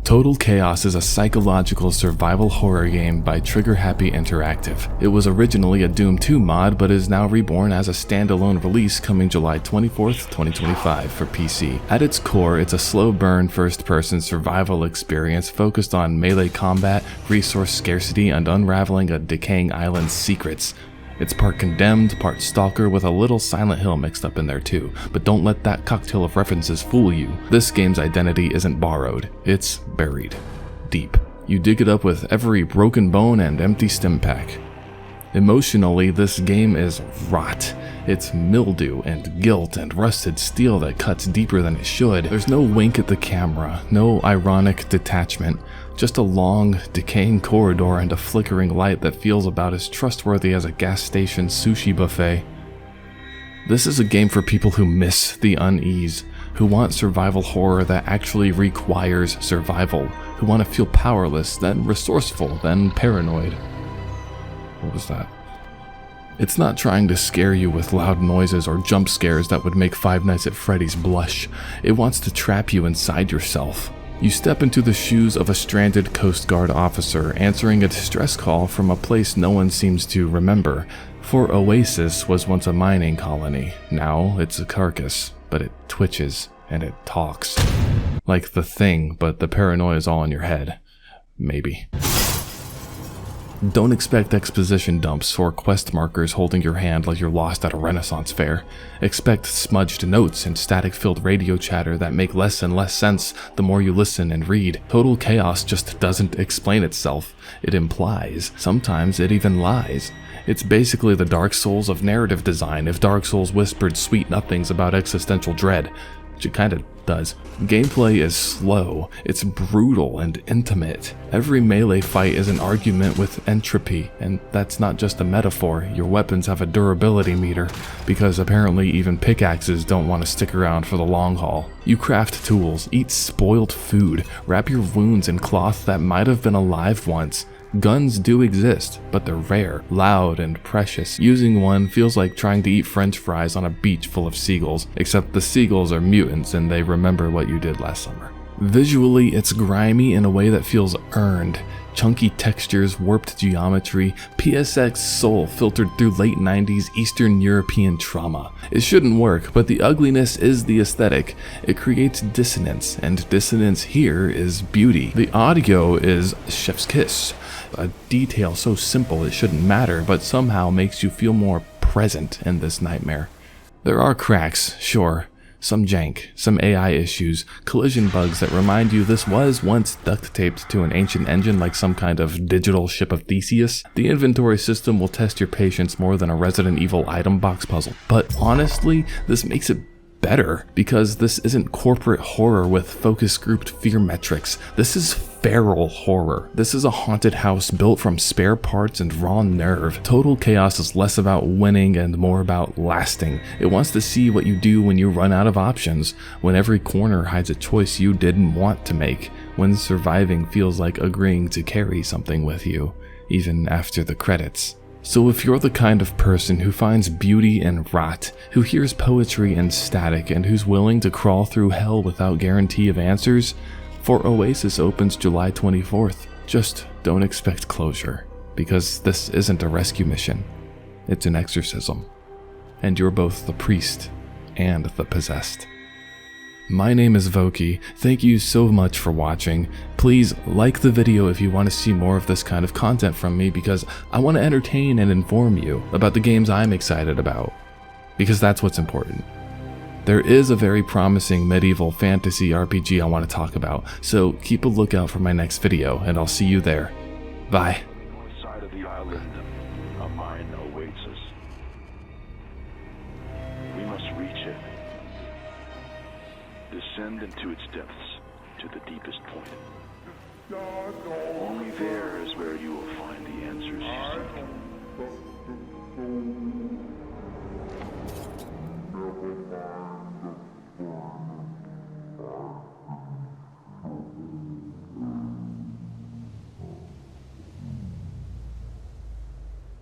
Total Chaos is a psychological survival horror game by Trigger Happy Interactive. It was originally a Doom 2 mod, but is now reborn as a standalone release coming July 24th, 2025 for PC. At its core, it's a slow burn first-person survival experience focused on melee combat, resource scarcity, and unraveling a decaying island's secrets. It's part Condemned, part Stalker, with a little Silent Hill mixed up in there too, but don't let that cocktail of references fool you. This game's identity isn't borrowed, it's buried. Deep. You dig it up with every broken bone and empty stim pack. Emotionally, this game is rot. It's mildew and guilt and rusted steel that cuts deeper than it should. There's no wink at the camera, no ironic detachment, just a long, decaying corridor and a flickering light that feels about as trustworthy as a gas station sushi buffet. This is a game for people who miss the unease, who want survival horror that actually requires survival, who want to feel powerless, then resourceful, then paranoid. What was that? It's not trying to scare you with loud noises or jump scares that would make Five Nights at Freddy's blush. It wants to trap you inside yourself. You step into the shoes of a stranded Coast Guard officer answering a distress call from a place no one seems to remember. For Oasis was once a mining colony. Now it's a carcass, but it twitches and it talks. Like The Thing, but the paranoia is all in your head. Maybe. Don't expect exposition dumps or quest markers holding your hand like you're lost at a Renaissance fair. Expect smudged notes and static-filled radio chatter that make less and less sense the more you listen and read. Total Chaos just doesn't explain itself. It implies. Sometimes it even lies. It's basically the Dark Souls of narrative design if Dark Souls whispered sweet nothings about existential dread. Which it kinda does. Gameplay is slow, it's brutal and intimate. Every melee fight is an argument with entropy, and that's not just a metaphor. Your weapons have a durability meter, because apparently even pickaxes don't want to stick around for the long haul. You craft tools, eat spoiled food, wrap your wounds in cloth that might have been alive once. Guns do exist, but they're rare, loud, and precious. Using one feels like trying to eat french fries on a beach full of seagulls, except the seagulls are mutants and they remember what you did last summer. Visually, it's grimy in a way that feels earned. Chunky textures, warped geometry, PSX soul filtered through late 90s Eastern European trauma. It shouldn't work, but the ugliness is the aesthetic. It creates dissonance, and dissonance here is beauty. The audio is chef's kiss. A detail so simple it shouldn't matter, but somehow makes you feel more present in this nightmare. There are cracks, sure. Some jank, some AI issues, collision bugs that remind you this was once duct taped to an ancient engine like some kind of digital ship of Theseus. The inventory system will test your patience more than a Resident Evil item box puzzle. But honestly, this makes it better, because this isn't corporate horror with focus grouped fear metrics. This is feral horror. This is a haunted house built from spare parts and raw nerve. Total Chaos is less about winning and more about lasting. It wants to see what you do when you run out of options, when every corner hides a choice you didn't want to make, when surviving feels like agreeing to carry something with you, even after the credits. So if you're the kind of person who finds beauty in rot, who hears poetry in static, and who's willing to crawl through hell without guarantee of answers, For Oasis opens July 24th. Just don't expect closure, because this isn't a rescue mission. It's an exorcism. And you're both the priest and the possessed. My name is Voki. Thank you so much for watching. Please like the video if you want to see more of this kind of content from me, because I want to entertain and inform you about the games I'm excited about, because that's what's important. There is a very promising medieval fantasy RPG I want to talk about, so keep a lookout for my next video, and I'll see you there. Bye. North side of the island, a mine awaits us. We must reach it. Descend into its depths to the deepest point. Only there is where you will find the answers you seek.